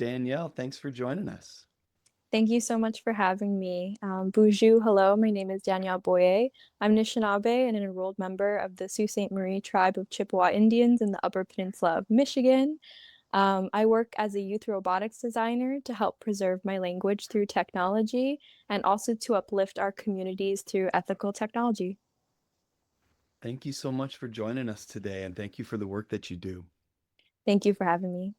Danielle, thanks for joining us. Thank you so much for having me. Bonjour, hello. My name is Danielle Boyer. I'm Anishinaabe and an enrolled member of the Sault Ste. Marie tribe of Chippewa Indians in the Upper Peninsula of Michigan. I work as a youth robotics designer to help preserve my language through technology and also to uplift our communities through ethical technology. Thank you so much for joining us today, and thank you for the work that you do. Thank you for having me.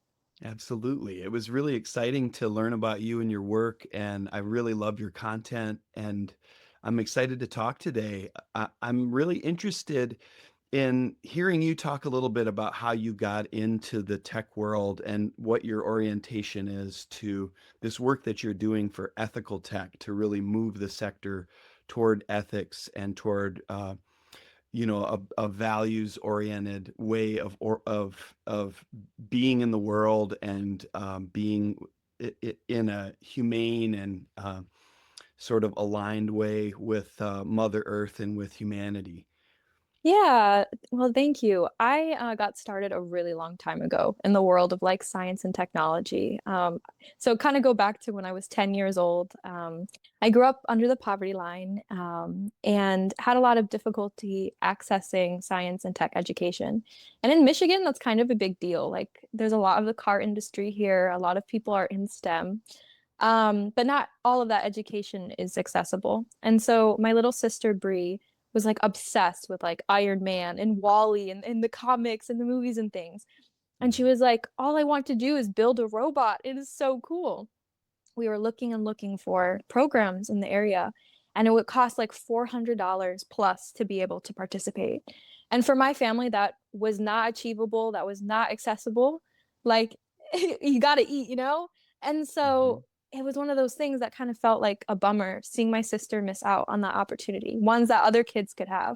Absolutely. It was really exciting to learn about you and your work, and I really love your content, and I'm excited to talk today. I'm really interested in hearing you talk a little bit about how you got into the tech world and what your orientation is to this work that you're doing for ethical tech to really move the sector toward ethics and toward a values oriented way of being in the world and being in a humane and sort of aligned way with Mother Earth and with humanity. Yeah, well, thank you. I got started a really long time ago in the world of like science and technology. So kind of go back to when I was 10 years old. I grew up under the poverty line and had a lot of difficulty accessing science and tech education. And in Michigan, that's kind of a big deal. Like there's a lot of the car industry here. A lot of people are in STEM. But not all of that education is accessible. And so my little sister Bree was like obsessed with like Iron Man and Wally and the comics and the movies and things. And she was like, all I want to do is build a robot. It is so cool. We were looking and looking for programs in the area, and it would cost like $400 plus to be able to participate. And for my family, that was not achievable, that was not accessible. Like, you got to eat, you know? And Mhm. so it was one of those things that kind of felt like a bummer seeing my sister miss out on that opportunity, ones that other kids could have.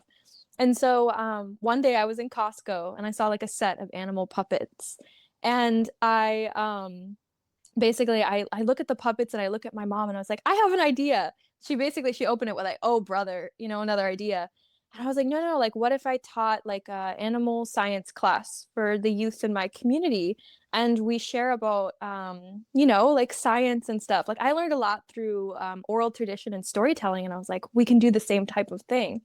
And so one day I was in Costco and I saw like a set of animal puppets. And I look at the puppets and I look at my mom and I was like, I have an idea. She opened it with like, oh brother, another idea. And I was like, no, like what if I taught like a animal science class for the youth in my community and we share about like science and stuff. Like I learned a lot through oral tradition and storytelling and I was like, we can do the same type of thing.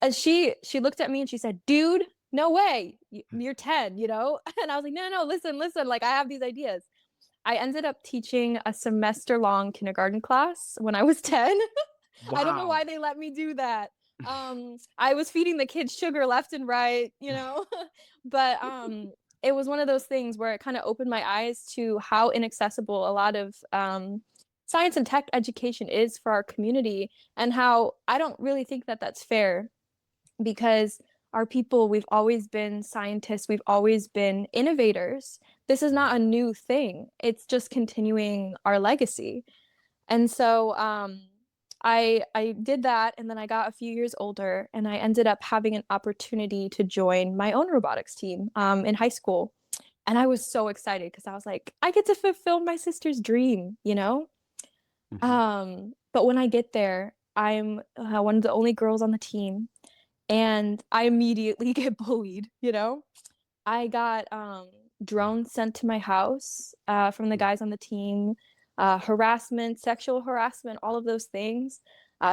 And she looked at me and she said, dude, no way. You're 10, you know? And I was like, no, listen, like I have these ideas. I ended up teaching a semester long kindergarten class when I was 10. I don't know why Wow. they let me do that. I was feeding the kids sugar left and right, but it was one of those things where it kind of opened my eyes to how inaccessible a lot of science and tech education is for our community and how I don't really think that that's fair because our people, we've always been scientists, we've always been innovators. This is not a new thing. It's just continuing our legacy. And so I did that, and then I got a few years older, and I ended up having an opportunity to join my own robotics team in high school. And I was so excited because I was like, I get to fulfill my sister's dream, you know? Mhm. But when I get there, I'm one of the only girls on the team and I immediately get bullied, you know? I got drones sent to my house from the guys on the team, harassment, sexual harassment, all of those things.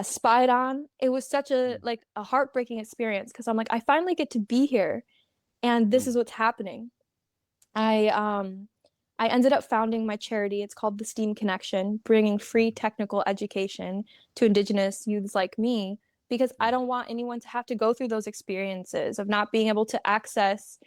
Spied on. It was such a heartbreaking experience because I'm like, I finally get to be here and this is Mhm. what's happening. I um I ended up founding my charity. It's called the STEAM Connection, bringing free technical education to Indigenous youths like me because I don't want anyone to have to go through those experiences of not being able to access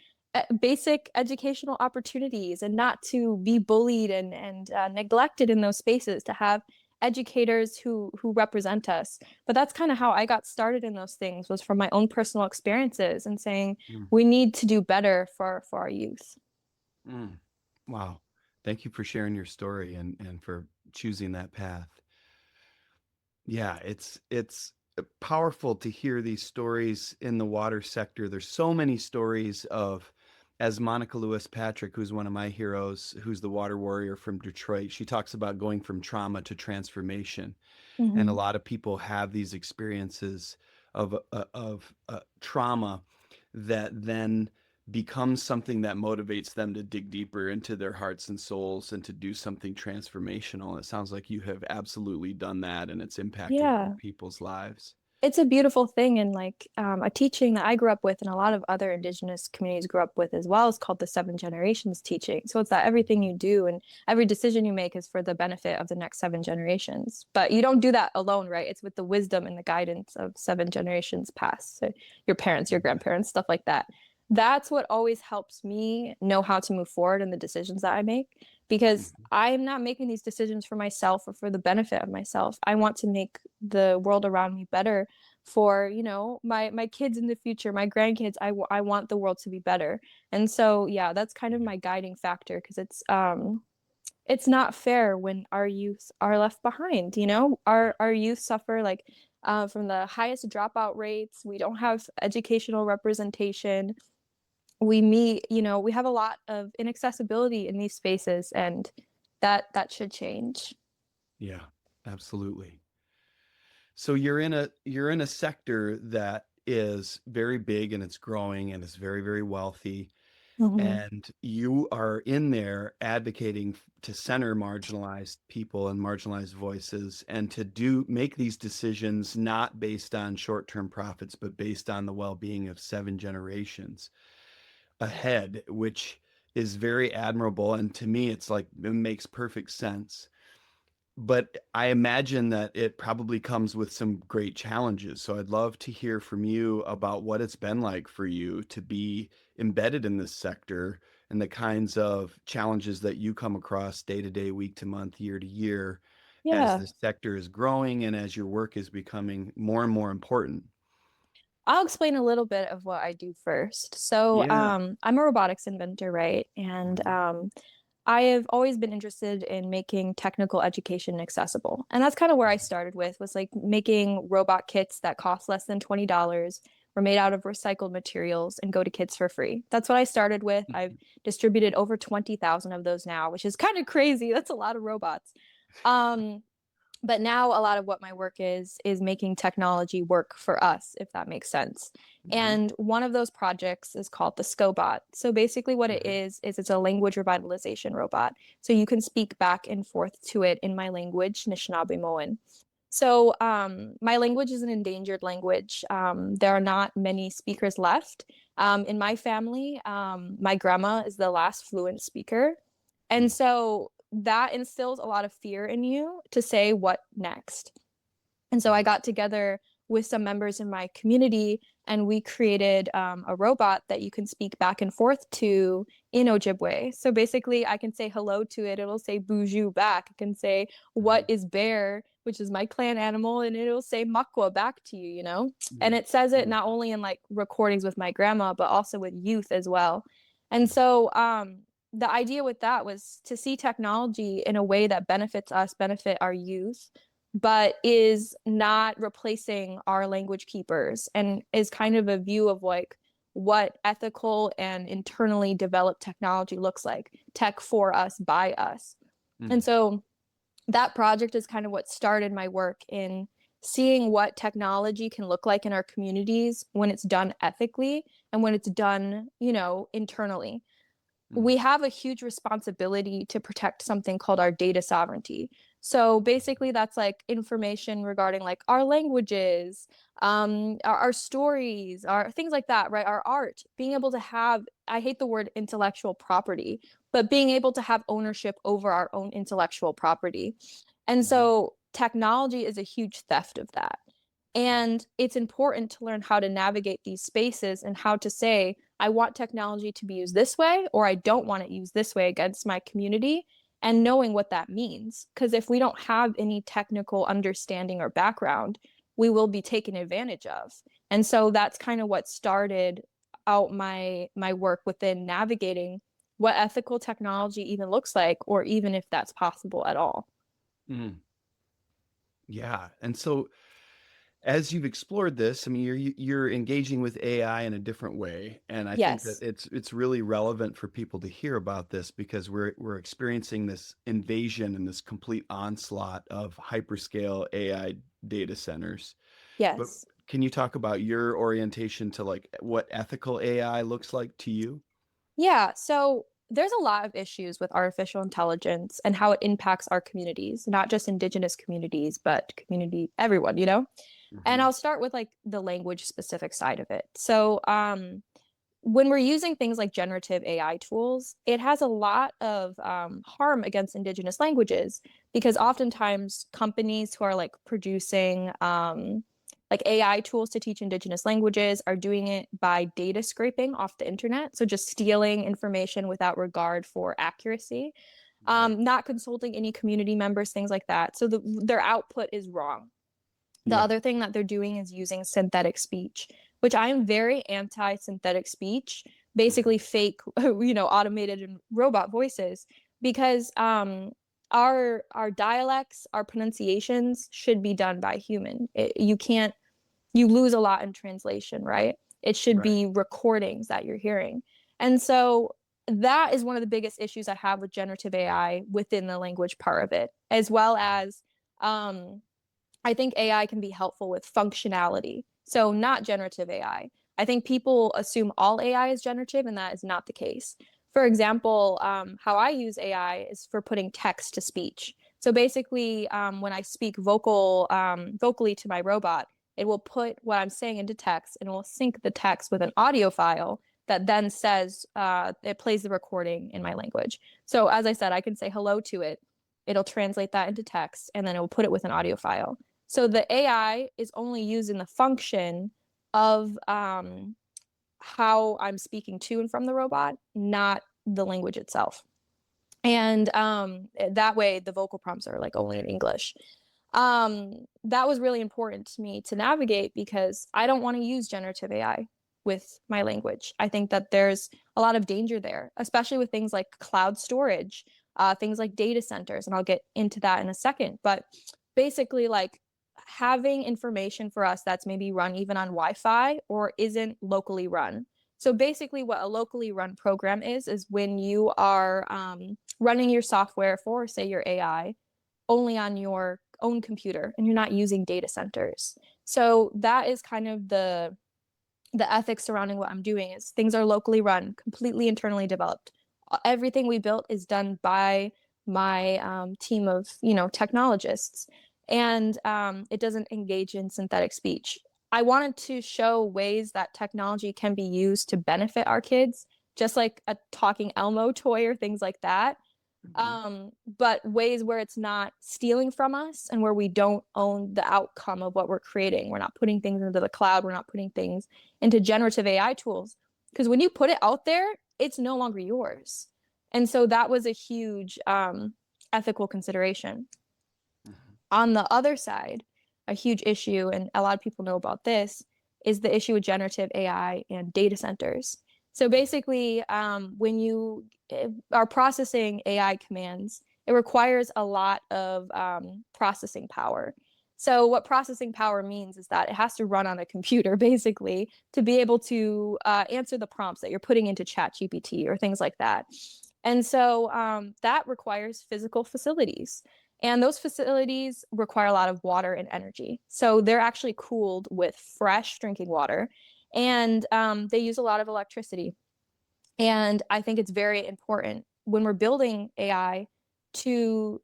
basic educational opportunities and not to be bullied and neglected in those spaces, to have educators who represent us. But that's kind of how I got started in those things, was from my own personal experiences and saying Mm. we need to do better for our youth. Mm. Wow. Thank you for sharing your story and for choosing that path. Yeah, it's powerful to hear these stories in the water sector. There's so many stories of, as Monica Lewis Patrick, who's one of my heroes, who's the water warrior from Detroit, she talks about going from trauma to transformation. And a Mm-hmm. lot of people have these experiences of trauma that then becomes something that motivates them to dig deeper into their hearts and souls and to do something transformational. It sounds like you have absolutely done that and it's impacted Yeah. people's lives. It's a beautiful thing, and like a teaching that I grew up with and a lot of other indigenous communities grew up with as well is called the seven generations teaching. So it's that everything you do and every decision you make is for the benefit of the next seven generations. But you don't do that alone, right? It's with the wisdom and the guidance of seven generations past. So your parents, your grandparents, stuff like that. That's what always helps me know how to move forward in the decisions that I make, because Mhm. I'm not making these decisions for myself or for the benefit of myself. I want to make the world around me better for, my kids in the future, my grandkids. I want the world to be better. And so yeah, that's kind of Yeah. my guiding factor, because it's not fair when our youth are left behind. Our youth suffer like from the highest dropout rates. We don't have educational representation. We have a lot of inaccessibility in these spaces, and that should change. Yeah, absolutely. So you're in a sector that is very big and it's growing and it's very, very wealthy. Mhm. And you are in there advocating to center marginalized people and marginalized voices and to make these decisions not based on short-term profits, but based on the well-being of seven generations ahead, which is very admirable. And to me, it's like it makes perfect sense. But I imagine that it probably comes with some great challenges. So I'd love to hear from you about what it's been like for you to be embedded in this sector and the kinds of challenges that you come across day to day, week to month, year to year, as Yeah. this sector is growing and as your work is becoming more and more important. I'll explain a little bit of what I do first. So, Yeah. I'm a robotics inventor, right? And Mhm. I have always been interested in making technical education accessible. And that's kind of where I started with, was like making robot kits that cost less than $20, were made out of recycled materials and go to kids for free. That's what I started with. I've distributed over 20,000 of those now, which is kind of crazy. That's a lot of robots. Um, but now a lot of what my work is making technology work for us, if that makes sense. Mhm. And one of those projects is called the Skobot. So basically what it Mhm. is it's a language revitalization robot. So you can speak back and forth to it in my language, Anishinaabemowin. So my language is an endangered language. There are not many speakers left. In my family, my grandma is the last fluent speaker. And Mhm. so that instills a lot of fear in you to say what next. And so I got together with some members in my community, and we created a robot that you can speak back and forth to in Ojibwe. So basically, I can say hello to it. It'll say "boujou" back. I can say "what Mhm. is bear," which is my clan animal, and it'll say "makwa" back to you. And Mhm. it says it not Beautiful. only in like recordings with my grandma, but also with youth as well. And so the idea with that was to see technology in a way that benefits us, benefit our youth, but is not replacing our language keepers, and is kind of a view of like what ethical and internally developed technology looks like, tech for us, by us. And Mhm. so that project is kind of what started my work in seeing what technology can look like in our communities when it's done ethically and when it's done, internally. Mhm. We have a huge responsibility to protect something called our data sovereignty. So basically, that's like information regarding like our languages, our stories, our things like that, right? Our art, being able to have, I hate the word intellectual property, but being able to have ownership over our own intellectual property. And Mhm. so technology is a huge theft of that. And it's important to learn how to navigate these spaces and how to say, I want technology to be used this way, or I don't want it used this way against my community, and knowing what that means. Because if we don't have any technical understanding or background, we will be taken advantage of. And so that's kind of what started out my work within navigating what ethical technology even looks like, or even if that's possible at all. Mhm. Yeah. And so as you've explored this, I mean, you're engaging with AI in a different way, and I think that Yes. it's really relevant for people to hear about this because we're experiencing this invasion and this complete onslaught of hyperscale AI data centers. But Yes. Can you talk about your orientation to like what ethical AI looks like to you? Yeah, so there's a lot of issues with artificial intelligence and how it impacts our communities, not just Indigenous communities, but community everyone, you know? And Hmm. I'll start with like the language specific side of it. So, when we're using things like generative AI tools, it has a lot of harm against Indigenous languages because oftentimes companies who are like producing like AI tools to teach Indigenous languages are doing it by data scraping off the internet. So just stealing information without regard for accuracy, Right. not consulting any community members, things like that. So their output is wrong. The Yeah. other thing that they're doing is using synthetic speech, which I am very anti synthetic speech, basically Hmm. fake, automated and robot voices, because our dialects, our pronunciations should be done by human. You can't you lose a lot in translation, right? It should Right. be recordings that you're hearing. And so that is one of the biggest issues I have with generative AI within the language part of it, as well as I think AI can be helpful with functionality. So, not generative AI. I think people assume all AI is generative, and that is not the case. For example, how I use AI is for putting text to speech. So basically, when I speak vocally to my robot, it will put what I'm saying into text and it will sync the text with an audio file that then says it plays the recording in my language. So as I said, I can say hello to it. It'll translate that into text and then it will put it with an audio file. So the AI is only using the function of how I'm speaking to and from the robot, not the language itself. And that way, the vocal prompts are like only in English. That was really important to me to navigate because I don't want to use generative AI with my language. I think that there's a lot of danger there, especially with things like cloud storage, things like data centers, and I'll get into that in a second. But basically, like having information for us that's maybe run even on Wi-Fi or isn't locally run. So basically, what a locally run program is when you are running your software for, say, your AI only on your own computer and you're not using data centers. So that is kind of the ethics surrounding what I'm doing is things are locally run, completely internally developed. Everything we built is done by my team of technologists, and it doesn't engage in synthetic speech. I wanted to show ways that technology can be used to benefit our kids, just like a talking Elmo toy or things like that, Hmm. but ways where it's not stealing from us and where we don't own the outcome of what we're creating. We're not putting things into the cloud. We're not putting things into generative AI tools. Because when you put it out there, it's no longer yours. And so that was a huge ethical consideration. Hmm. On the other side, a huge issue, and a lot of people know about this, is the issue with generative AI and data centers. So basically, when you are processing AI commands, it requires a lot of processing power. So what processing power means is that it has to run on a computer, basically, to be able to answer the prompts that you're putting into ChatGPT or things like that. And so that requires physical facilities. And those facilities require a lot of water and energy. So they're actually cooled with fresh drinking water and they use a lot of electricity. And I think it's very important when we're building AI to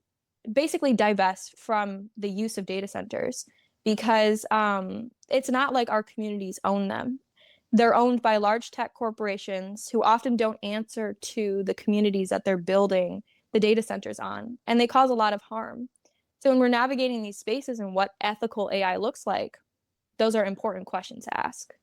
basically divest from the use of data centers because it's not like our communities own them. They're owned by large tech corporations who often don't answer to the communities that they're building the data centers on, and they cause a lot of harm. So when we're navigating these spaces and what ethical AI looks like, those are important questions to ask.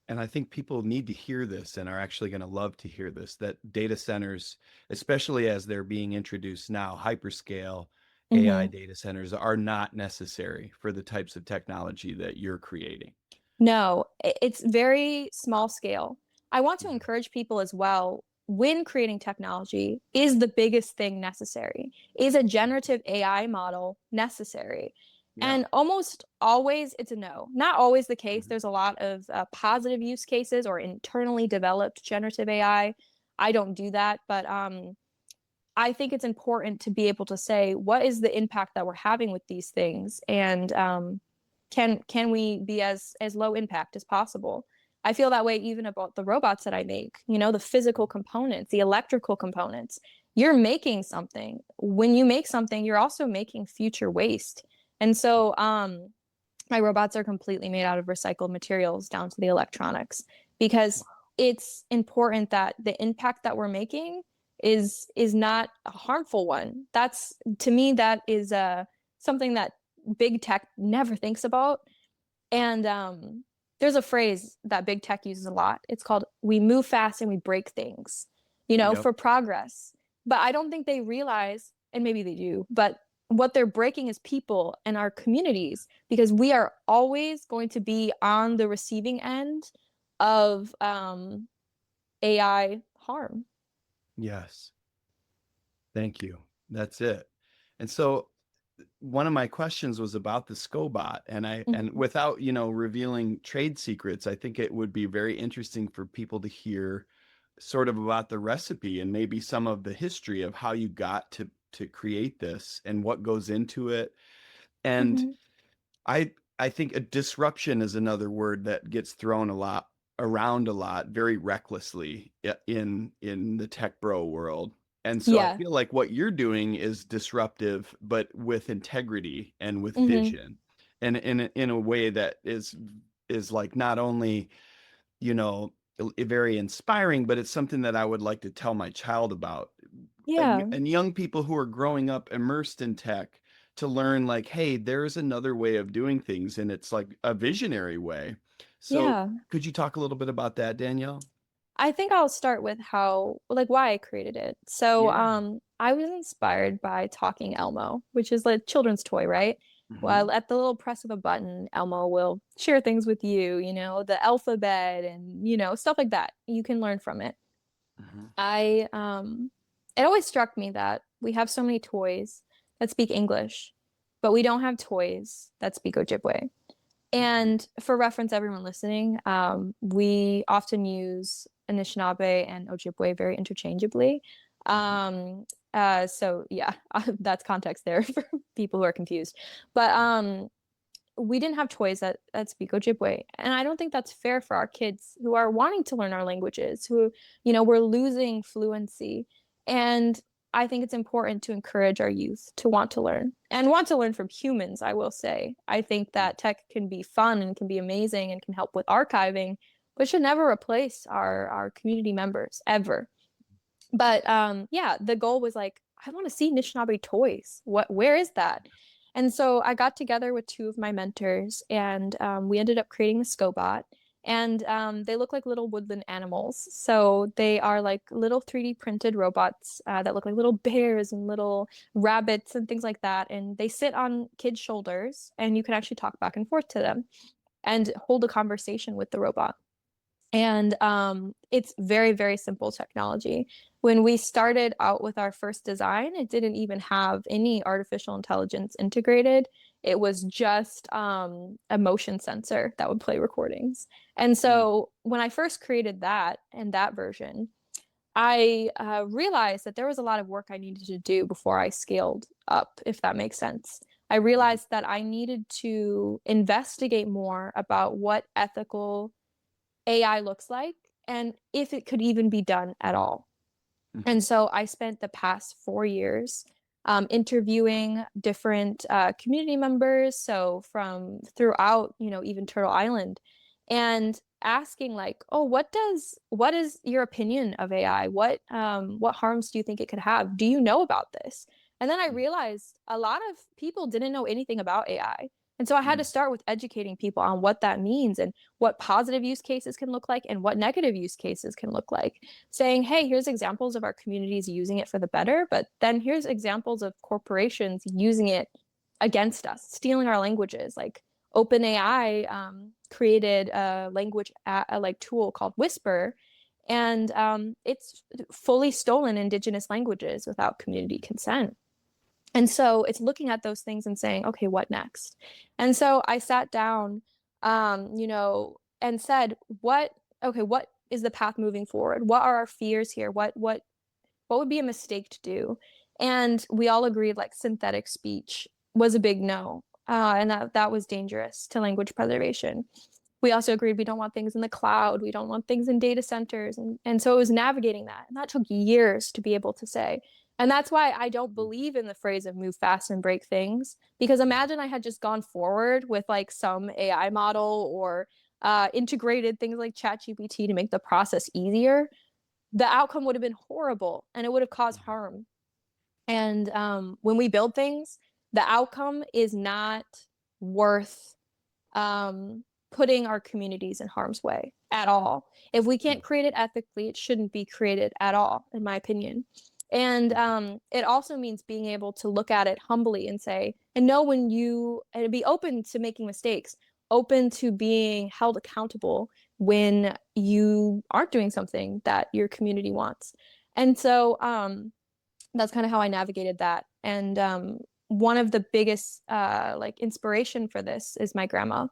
And I think people need to hear this and are actually going to love to hear this, that data centers, especially as they're being introduced now, hyperscale AI Mm-hmm. data centers are not necessary for the types of technology that you're creating. No, it's very small scale. I want to Mhm. encourage people as well when creating technology, is the biggest thing necessary? Is a generative AI model necessary? Yeah. And almost always it's a no. Not always the case. Mhm. There's a lot of positive use cases or internally developed generative AI. I don't do that, but I think it's important to be able to say what is the impact that we're having with these things, and Can we be as low impact as possible? I feel that way even about the robots that I make, the physical components, the electrical components. You're making something. When you make something, you're also making future waste. And so my robots are completely made out of recycled materials down to the electronics, because it's important that the impact that we're making is not a harmful one. That's, to me, that is something that big tech never thinks about. And there's a phrase that big tech uses a lot. It's called, we move fast and we break things, Yep. for progress. But I don't think they realize, and maybe they do, but what they're breaking is people and our communities, because we are always going to be on the receiving end of AI harm. Yes. Thank you. That's it. And so one of my questions was about the Skobot, and Mhm. without, revealing trade secrets, I think it would be very interesting for people to hear sort of about the recipe and maybe some of the history of how you got to create this and what goes into it. And Mhm. I think a disruption is another word that gets thrown a lot around a lot very recklessly in the tech bro world. And so I Yeah. feel like what you're doing is disruptive, but with integrity and with Mhm. vision, and in a way that is like not only, you know, very inspiring, but it's something that I would like to tell my child about, Yeah. and young people who are growing up immersed in tech, to learn like, hey, there's another way of doing things, and it's like a visionary way. So Yeah. could you talk a little bit about that, Danielle? I think I'll start with how, like, why I created it. So, Yeah. I was inspired by Talking Elmo, which is like a children's toy, right? Well, Hmm. at the little press of a button, Elmo will share things with you, the alphabet and, stuff like that. You can learn from it. Hmm. It always struck me that we have so many toys that speak English, but we don't have toys that speak Ojibwe. Hmm. And for reference, everyone listening, we often use Anishinaabe and Ojibwe very interchangeably. Hmm. So yeah, that's context there for people who are confused. But we didn't have toys that speak Ojibwe, and I don't think that's fair for our kids who are wanting to learn our languages, who, we're losing fluency. And I think it's important to encourage our youth to want to learn and want to learn from humans, I will say. I think that tech can be fun and can be amazing and can help with archiving, but should never replace our community members ever. But yeah, the goal was like, I want to see Anishinaabe toys. Where is that? And so I got together with two of my mentors, and we ended up creating the Skobot. And they look like little woodland animals. So they are like little 3D printed robots that look like little bears and little rabbits and things like that. And they sit on kids' shoulders, and you can actually talk back and forth to them and hold a conversation with the robot. And it's very, very simple technology. When we started out with our first design, it didn't even have any artificial intelligence integrated. It was just a motion sensor that would play recordings. And so when I first created that and that version, I realized that there was a lot of work I needed to do before I scaled up, if that makes sense. I realized that I needed to investigate more about what ethical AI looks like and if it could even be done at all. Hmm. And so I spent the past 4 years interviewing different community members, so from throughout, even Turtle Island, and asking like, oh, what is your opinion of AI? What harms do you think it could have? Do you know about this? And then I realized a lot of people didn't know anything about AI. And so I had to start with educating people on what that means and what positive use cases can look like and what negative use cases can look like, saying, hey, here's examples of our communities using it for the better, but then here's examples of corporations using it against us, stealing our languages. Like OpenAI created a language like tool called Whisper, and it's fully stolen Indigenous languages without community consent. And so it's looking at those things and saying, okay, what next? And so I sat down, and said, what is the path moving forward? What are our fears here? What would be a mistake to do? And we all agreed like synthetic speech was a big no. and that was dangerous to language preservation. We also agreed we don't want things in the cloud, we don't want things in data centers, and so it was navigating that, and that took years to be able to say. And that's why I don't believe in the phrase of move fast and break things, because imagine I had just gone forward with like some AI model or integrated things like ChatGPT to make the process easier. The outcome would have been horrible and it would have caused harm. And when we build things, the outcome is not worth putting our communities in harm's way at all. If we can't create it ethically, it shouldn't be created at all, in my opinion. And it also means being able to look at it humbly and say, and know when you, and be open to making mistakes, open to being held accountable when you aren't doing something that your community wants. And so that's kind of how I navigated that. And one of the biggest like inspiration for this is my grandma.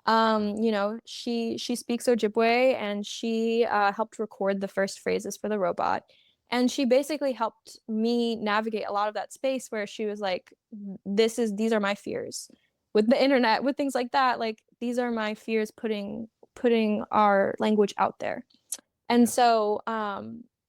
You know, she speaks Ojibwe, and she helped record the first phrases for the robot. And she basically helped me navigate a lot of that space where she was like, these are my fears with the internet, with things like that. Like, these are my fears putting our language out there. And so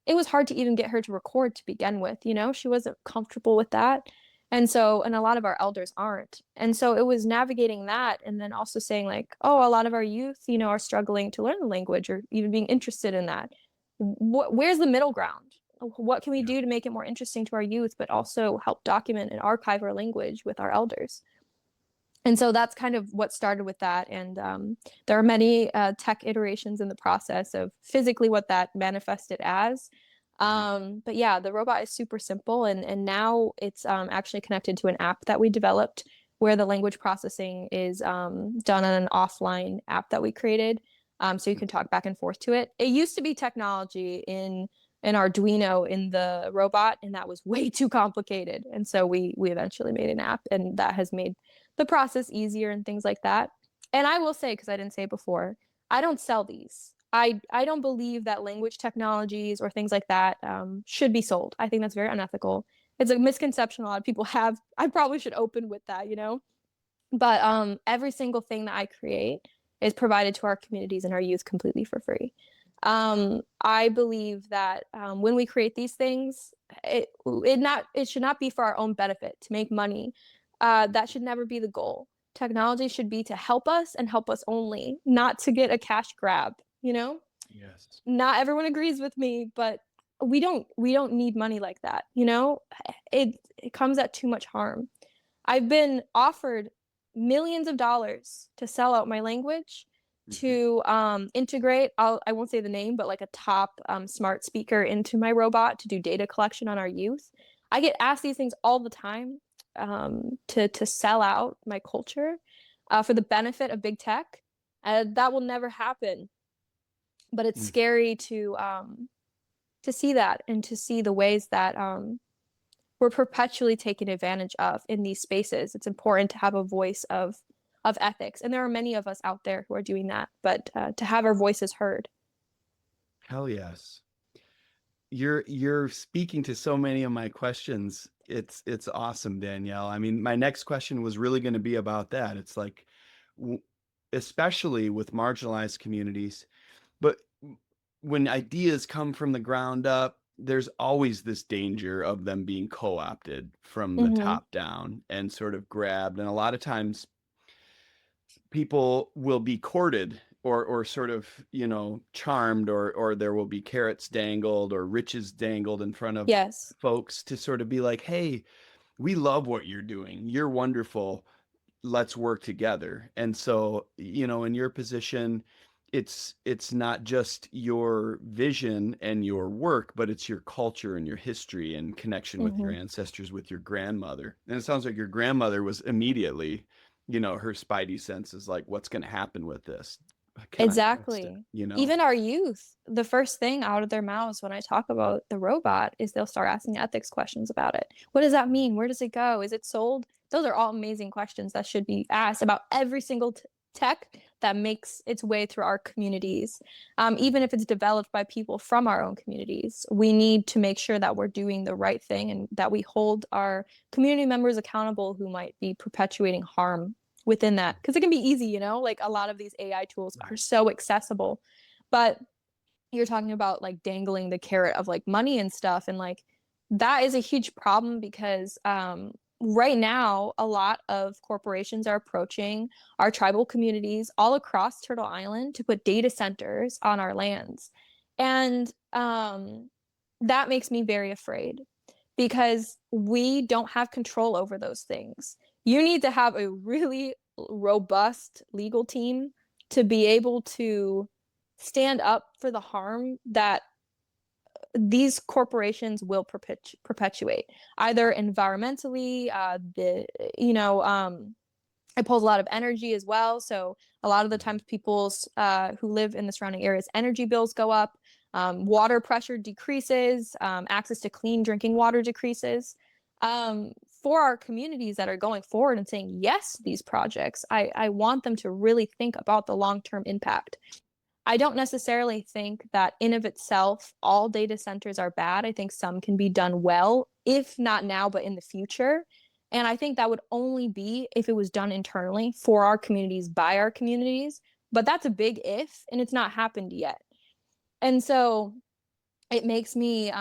it was hard to even get her to record to begin with, you know, she wasn't comfortable with that. And so, and a lot of our elders aren't. And so it was navigating that, and then also saying like, oh, a lot of our youth, you know, are struggling to learn the language or even being interested in that. Where's the middle ground? What can we Yeah. do to make it more interesting to our youth, but also help document and archive our language with our elders? And so that's kind of what started with that. And there are many tech iterations in the process of physically what that manifested as. But yeah, the robot is super simple. And now it's actually connected to an app that we developed where the language processing is done on an offline app that we created. So you can talk back and forth to it. It used to be technology in an Arduino in the robot, and that was way too complicated. And so we eventually made an app, and that has made the process easier and things like that. And I will say, because I didn't say it before, I don't sell these. I don't believe that language technologies or things like that should be sold. I think that's very unethical. It's a misconception a lot of people have. I probably should open with that, you know? But every single thing that I create is provided to our communities and our youth completely for free. I believe that when we create these things, it should not be for our own benefit to make money. That should never be the goal. Technology should be to help us and help us only, not to get a cash grab, you know? Yes. Not everyone agrees with me, but we don't need money like that, you know? It comes at too much harm. I've been offered millions of dollars to sell out my language, Mhm. to integrate, I won't say the name, but like a top smart speaker into my robot to do data collection on our youth. I get asked these things all the time to sell out my culture for the benefit of big tech. That will never happen. But it's Mm. scary to see that and to see the ways that we're perpetually taken advantage of in these spaces. It's important to have a voice of ethics, and there are many of us out there who are doing that. But to have our voices heard. Hell yes. You're speaking to so many of my questions. It's awesome, Danielle. I mean, my next question was really going to be about that. It's like, w- especially with marginalized communities, but when ideas come from the ground up, there's always this danger of them being co-opted from the Mm-hmm. top down and sort of grabbed. And a lot of times people will be courted or sort of, you know, charmed, or there will be carrots dangled or riches dangled in front of Yes. folks to sort of be like, hey, we love what you're doing, you're wonderful, let's work together. And so, you know, in your position, it's not just your vision and your work, but it's your culture and your history and connection with your Mm-hmm. ancestors, with your grandmother. And it sounds like your grandmother was immediately, you know, her spidey sense is like, what's going to happen with this? Can I trust it? Exactly. You know? Even our youth, the first thing out of their mouths when I talk about the robot is they'll start asking ethics questions about it. What does that mean? Where does it go? Is it sold? Those are all amazing questions that should be asked about every single tech that makes its way through our communities, even if it's developed by people from our own communities. We need to make sure that we're doing the right thing and that we hold our community members accountable who might be perpetuating harm within that. Because it can be easy, like a lot of these AI tools are Right. so accessible. But you're talking about like dangling the carrot of like money and stuff, and like that is a huge problem because right now a lot of corporations are approaching our tribal communities all across Turtle Island to put data centers on our lands. And that makes me very afraid because we don't have control over those things. You need to have a really robust legal team to be able to stand up for the harm that these corporations will perpetuate, either environmentally, it pulls a lot of energy as well. So a lot of the Mhm. times people's who live in the surrounding areas, energy bills go up, water pressure decreases, access to clean drinking water decreases. For our communities that are going forward and saying yes to these projects, I want them to really think about the long-term impact. I don't necessarily think that in of itself all data centers are bad. I think some can be done well, if not now, but in the future. And I think that would only be if it was done internally for our communities by our communities. But that's a big if, and it's not happened yet. And so it makes me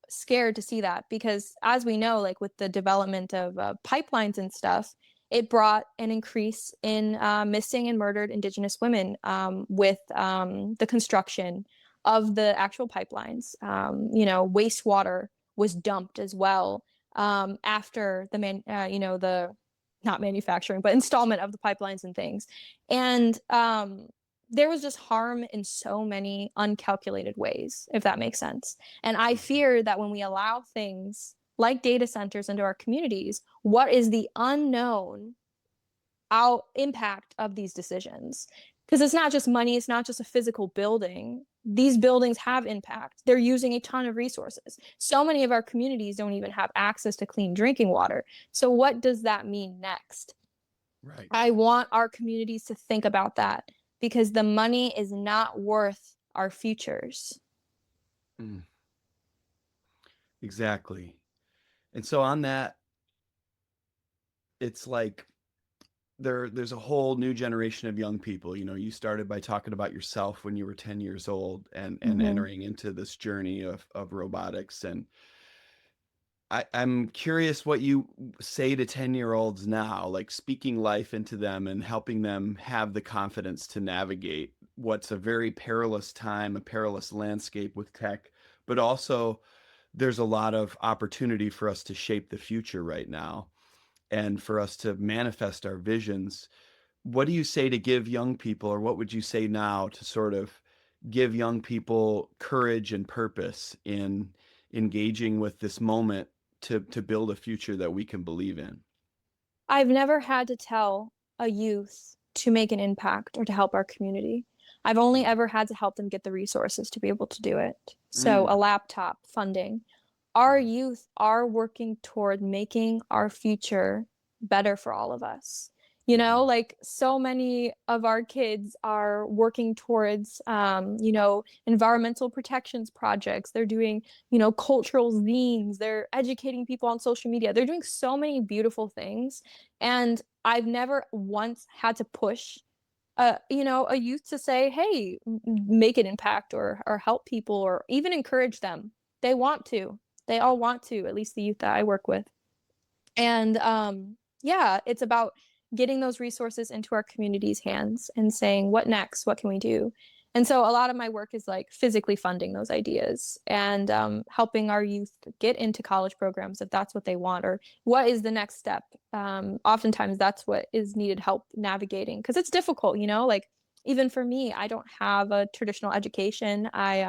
scared to see that because, as we know, like with the development of pipelines and stuff, it brought an increase in missing and murdered Indigenous women with the construction of the actual pipelines. Wastewater was dumped as well after the not manufacturing, but installment of the pipelines and things. And there was just harm in so many uncalculated ways, if that makes sense. And I fear that when we allow things like data centers into our communities, what is the unknown out impact of these decisions? Because it's not just money, it's not just a physical building. These buildings have impact. They're using a ton of resources. So many of our communities don't even have access to clean drinking water. So, what does that mean next? Right. I want our communities to think about that because the money is not worth our futures. Mm, exactly. And so on that, it's like there's a whole new generation of young people. You started by talking about yourself when you were 10 years old and Mm-hmm. entering into this journey of robotics. And I'm curious what you say to 10-year-olds now, like speaking life into them and helping them have the confidence to navigate what's a very perilous time, a perilous landscape with tech, but also there's a lot of opportunity for us to shape the future right now and for us to manifest our visions. What do you say to give young people, or what would you say now to sort of give young people courage and purpose in engaging with this moment to build a future that we can believe in? I've never had to tell a youth to make an impact or to help our community. I've only ever had to help them get the resources to be able to do it. So, a Mm. laptop, funding. Our Mhm. youth are working toward making our future better for all of us. Mhm. Like so many of our kids are working towards, environmental protections projects. They're doing, cultural zines. They're educating people on social media. They're doing so many beautiful things. And I've never once had to push a youth to say, hey, make an impact or help people or even encourage them. They want to. They all want to, at least the youth that I work with. And yeah, it's about getting those resources into our community's hands and saying, what next? What can we do? And so a lot of my work is like physically funding those ideas and helping our youth get into college programs if that's what they want, or what is the next step. Oftentimes, that's what is needed help navigating because it's difficult, like even for me, I don't have a traditional education. I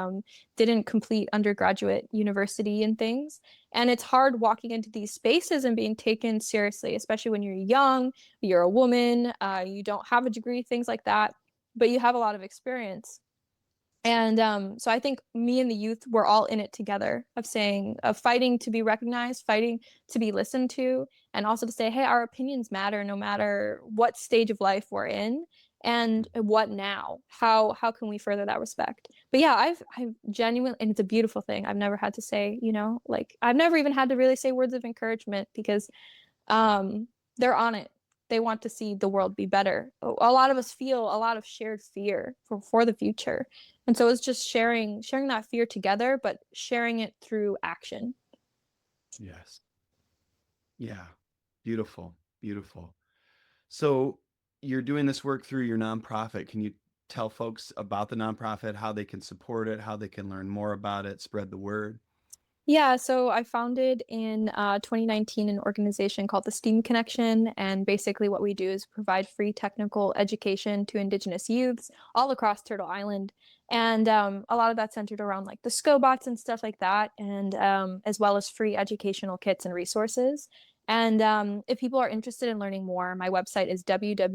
didn't complete undergraduate university and things. And it's hard walking into these spaces and being taken seriously, especially when you're young, you're a woman, you don't have a degree, things like that, but you have a lot of experience. And so I think me and the youth, we're all in it together of fighting to be recognized, fighting to be listened to, and also to say, hey, our opinions matter no matter what stage of life we're in. And what now? How can we further that respect? But yeah, I've genuinely, and it's a beautiful thing. I've never had to say, like I've never even had to really say words of encouragement because um they're on it. They want to see the world be better. A lot of us feel a lot of shared fear for the future. And so it's just sharing that fear together, but sharing it through action. Yes. Yeah. Beautiful. Beautiful. So you're doing this work through your nonprofit. Can you tell folks about the nonprofit, how they can support it, how they can learn more about it, spread the word? Yeah, so I founded in 2019 an organization called the STEAM Connection. And basically, what we do is provide free technical education to Indigenous youths all across Turtle Island. And a lot of that's centered around like the Skobots and stuff like that, and as well as free educational kits and resources. And if people are interested in learning more, my website is www.steam,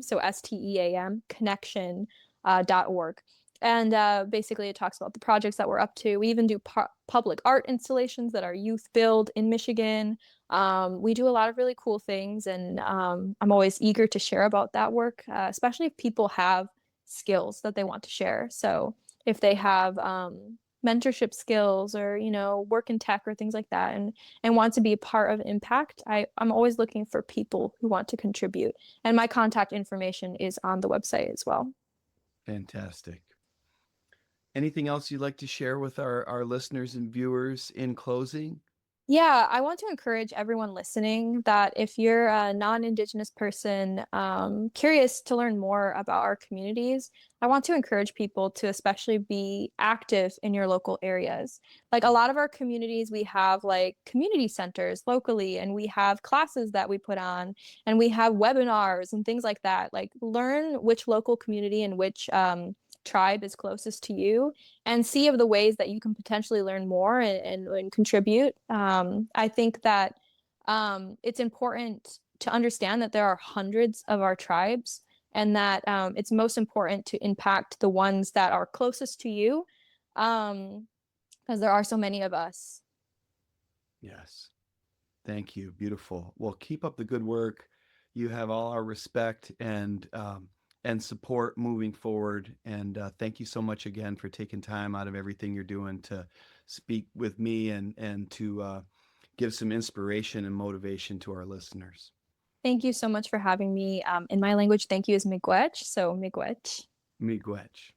so STEAM, connection.org. And basically, it talks about the projects that we're up to. We even do public art installations that are youth build in Michigan. We do a lot of really cool things, and I'm always eager to share about that work, especially if people have skills that they want to share. So if they have mentorship skills or work in tech or things like that, and want to be a part of impact, I'm always looking for people who want to contribute. And my contact information is on the website as well. Fantastic. Anything else you'd like to share with our listeners and viewers in closing? Yeah, I want to encourage everyone listening that if you're a non-Indigenous person curious to learn more about our communities, I want to encourage people to especially be active in your local areas. Like a lot of our communities, we have like community centers locally, and we have classes that we put on, and we have webinars and things like that. Like learn which local community and which tribe is closest to you and see of the ways that you can potentially learn more and contribute. I think that it's important to understand that there are hundreds of our tribes and that it's most important to impact the ones that are closest to you because there are so many of us. Yes. Thank you. Beautiful. Well, keep up the good work. You have all our respect and support moving forward. And thank you so much again for taking time out of everything you're doing to speak with me and to give some inspiration and motivation to our listeners. Thank you so much for having me. In my language, thank you is miigwech, so miigwech. Miigwech.